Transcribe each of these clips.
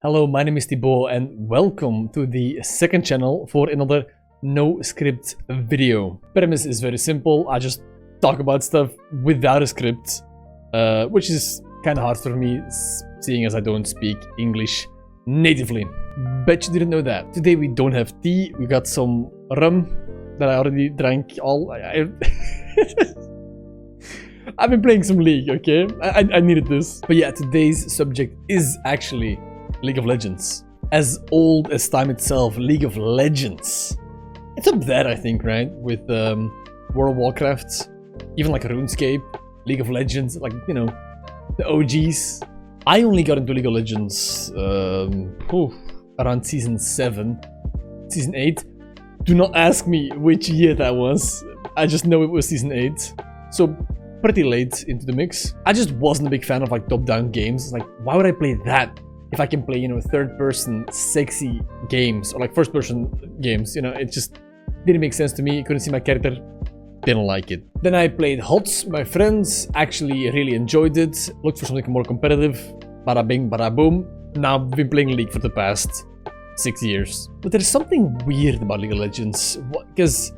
Hello, my name is Thibaut and welcome to the second channel for another no script video. Premise is very simple. I just talk about stuff without a script, which is kind of hard for me seeing as I don't speak English natively. Bet you didn't know that. Today we don't have tea, we got some rum that I already drank all. I've been playing some League, okay? I needed this. But yeah, today's subject is actually League of Legends. As old as time itself, League of Legends. It's up there, I think, right? With World of Warcraft, even like RuneScape, League of Legends, like, you know, the OGs. I only got into League of Legends around Season 7, Season 8. Do not ask me which year that was. I just know it was Season 8. So, pretty late into the mix. I just wasn't a big fan of like top-down games. Like, why would I play that if I can play, you know, third-person sexy games or like first-person games? You know, it just didn't make sense to me. Couldn't see my character. Didn't like it. Then I played HOTS. My friends actually really enjoyed it. Looked for something more competitive. Bada bing, bada boom. Now I've been playing League for the past 6 years. But there's something weird about League of Legends because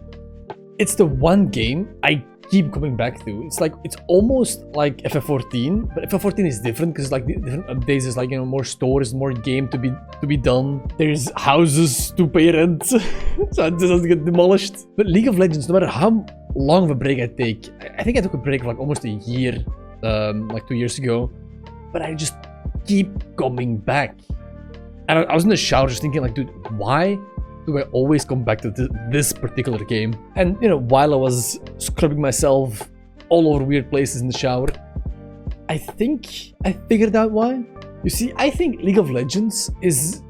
it's the one game I keep coming back to. It's like, it's almost like FF14, but FF14 is different because like the different updates is like, you know, more stores, more game to be done. There's houses to pay rent, so it doesn't get demolished. But League of Legends, no matter how long of a break I take, I think I took a break of like almost a year, like 2 years ago, but I just keep coming back. And I was in the shower just thinking like, dude, why do I always come back to this particular game? And, you know, while I was scrubbing myself all over weird places in the shower, I think I figured out why. You see, I think League of Legends is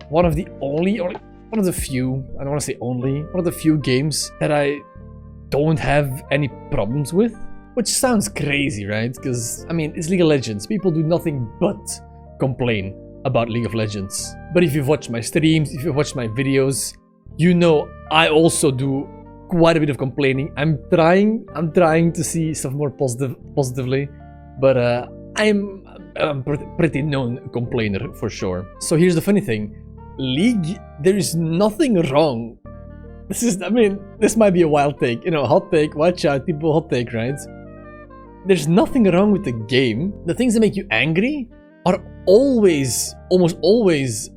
one of the only, or one of the few, I don't want to say only, one of the few games that I don't have any problems with. Which sounds crazy, right? Because, I mean, it's League of Legends. People do nothing but complain about League of Legends. But if you've watched my streams, if you've watched my videos, you know I also do quite a bit of complaining. I'm trying to see stuff more positively, but I'm a pretty known complainer for sure. So here's the funny thing. League, there is nothing wrong. This is, I mean, this might be a wild take, you know, hot take, watch out, people, hot take, right? There's nothing wrong with the game. The things that make you angry are always, almost always,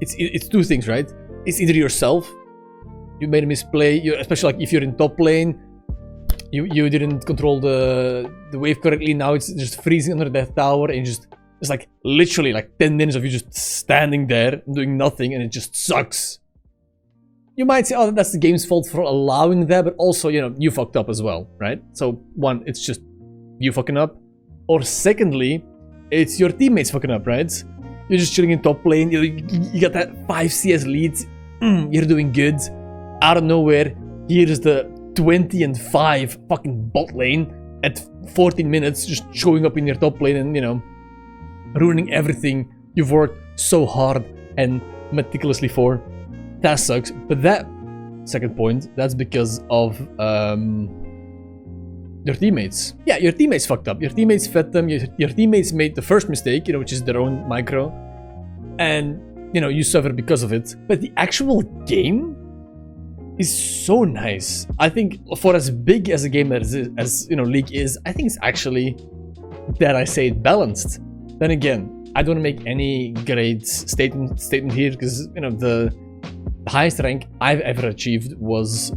it's two things, right? It's either yourself, you made a misplay, especially like if you're in top lane, you didn't control the wave correctly, now it's just freezing under that tower, and it's like literally like 10 minutes of you just standing there doing nothing, and it just sucks. You might say, oh, that's the game's fault for allowing that, but also, you know, you fucked up as well, right? So one, it's just you fucking up, or secondly, it's your teammates fucking up, right? You're just chilling in top lane, you got that 5 CS lead, you're doing good. Out of nowhere, here's the 20 and 5 fucking bot lane at 14 minutes, just showing up in your top lane and, you know, ruining everything you've worked so hard and meticulously for. That sucks. But that second point, that's because of your teammates. Yeah, your teammates fucked up. Your teammates fed them. Your teammates made the first mistake, you know, which is their own micro. And, you know, you suffer because of it. But the actual game is so nice. I think for as big as a game as you know, League is, I think it's actually, dare I say it, balanced. Then again, I don't make any great statement here because, you know, the highest rank I've ever achieved was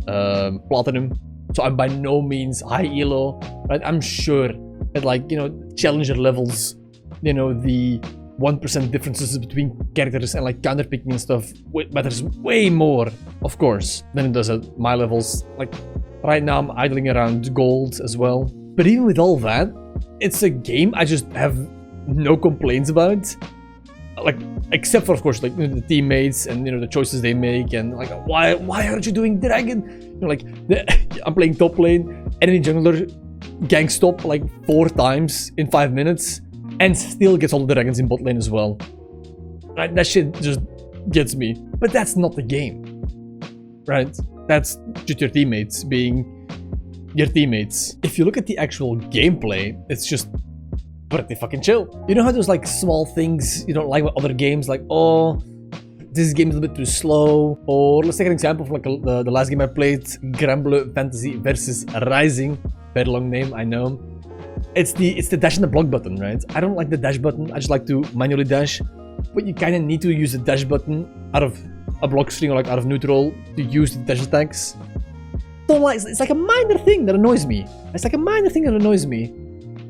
Platinum. So I'm by no means high elo, right? I'm sure that, like, you know, challenger levels, you know, the 1% differences between characters and like counterpicking and stuff matters way more, of course, than it does at my levels. Like, right now I'm idling around gold as well. But even with all that, it's a game I just have no complaints about. Like, except for, of course, like, you know, the teammates and, you know, the choices they make, and like, why aren't you doing dragon? You know, like, I'm playing top lane, enemy jungler ganks top like 4 times in 5 minutes, and still gets all the dragons in bot lane as well. Right? That shit just gets me. But that's not the game, right? That's just your teammates being your teammates. If you look at the actual gameplay, it's just pretty fucking chill. You know how there's like small things you don't like with other games, like, oh, this game is a little bit too slow, or let's take an example from like the last game I played, Granblue Fantasy versus Rising. Very long name, I know. It's the dash and the block button, right? I don't like the dash button. I just like to manually dash, but you kind of need to use the dash button out of a block string or like out of neutral to use the dash attacks. Don't like. It's like a minor thing that annoys me. It's like a minor thing that annoys me,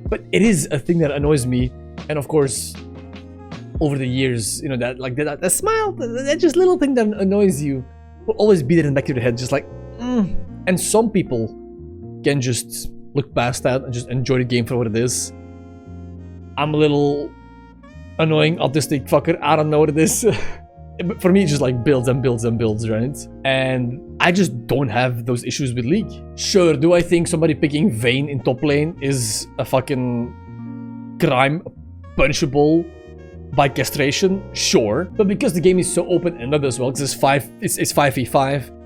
but it is a thing that annoys me, and of course, over the years, you know, that smile, that just little thing that annoys you will always be there in the back of your head, just like, And some people can just look past that and just enjoy the game for what it is. I'm a little annoying autistic fucker. I don't know what it is. But for me, it just like builds and builds and builds, right? And I just don't have those issues with League. Sure, do I think somebody picking Vayne in top lane is a fucking crime punishable by castration? Sure. But because the game is so open-ended as well, because it's 5v5,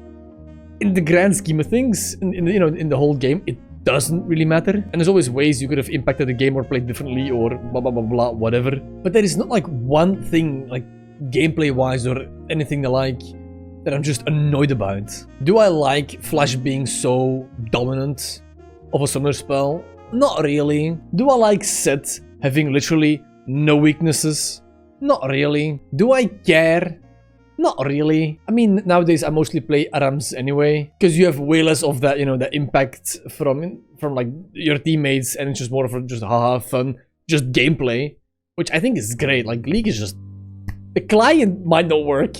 in the grand scheme of things, in the whole game, it doesn't really matter. And there's always ways you could have impacted the game or played differently or blah blah blah blah, whatever. But there is not like one thing, like gameplay-wise or anything alike, that I'm just annoyed about. Do I like Flash being so dominant of a summoner spell? Not really. Do I like Sett having literally no weaknesses? Not really. Do I care? Not really. I mean, nowadays I mostly play ARAMs anyway, because you have way less of that, you know, the impact from like your teammates, and it's just more of just haha fun, just gameplay, which I think is great. Like League is just, the client might not work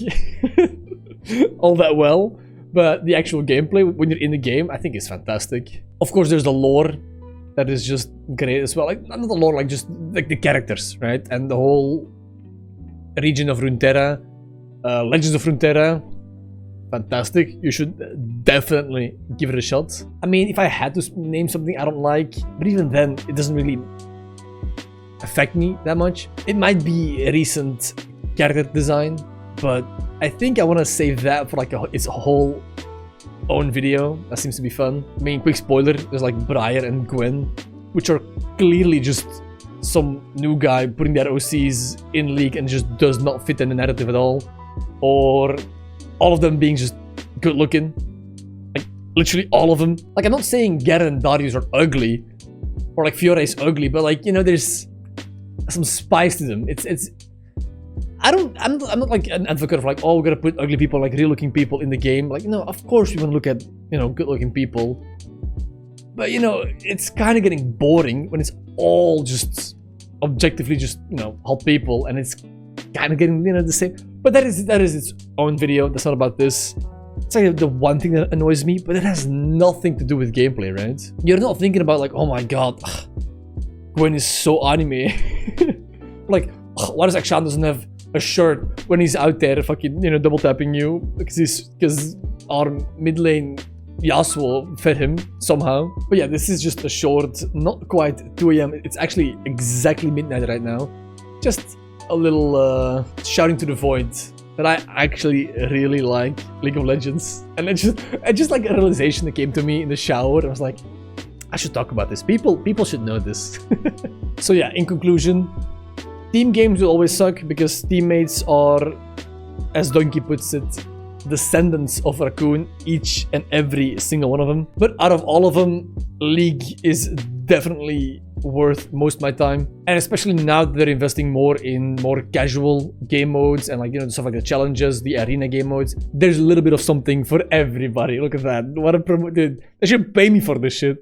all that well, but the actual gameplay when you're in the game, I think is fantastic. Of course, there's the lore that is just great as well. Like not the lore, like just like the characters, right? And the whole region of Runeterra, Legends of Runeterra, fantastic. You should definitely give it a shot. I mean, if I had to name something I don't like, but even then, it doesn't really affect me that much. It might be a recent character design, but I think I want to save that for like its whole own video. That seems to be fun. I mean, quick spoiler, there's like Briar and Gwen, which are clearly just some new guy putting their OCs in League and just does not fit in the narrative at all. Or all of them being just good looking. Like, literally all of them. Like, I'm not saying Garen and Darius are ugly, or like Fiora is ugly, but like, you know, there's some spice to them. I'm not like an advocate of like, oh, we're gonna put ugly people, like real looking people in the game. Like, no, of course we want to look at, you know, good looking people. But, you know, it's kind of getting boring when it's all just objectively just, you know, hot people, and it's kind of getting, you know, the same. But that is its own video. That's not about this. It's like the one thing that annoys me, but it has nothing to do with gameplay, right? You're not thinking about like, oh my god, Gwen is so anime. Like, why does Akshan doesn't have a shirt when he's out there fucking, you know, double tapping you because our mid lane Yasuo fed him somehow. But yeah, this is just a short, not quite 2 AM. It's actually exactly midnight right now. Just a little shouting to the void that I actually really like League of Legends. And it's just like a realization that came to me in the shower. I was like, I should talk about this. People should know this. So yeah, in conclusion, team games will always suck because teammates are, as Donkey puts it, descendants of Raccoon, each and every single one of them. But out of all of them, League is definitely worth most of my time, and especially now that they're investing more in more casual game modes and, like, you know, stuff like the challenges, the arena game modes. There's a little bit of something for everybody. Look at that. What a promo, dude. They should pay me for this shit.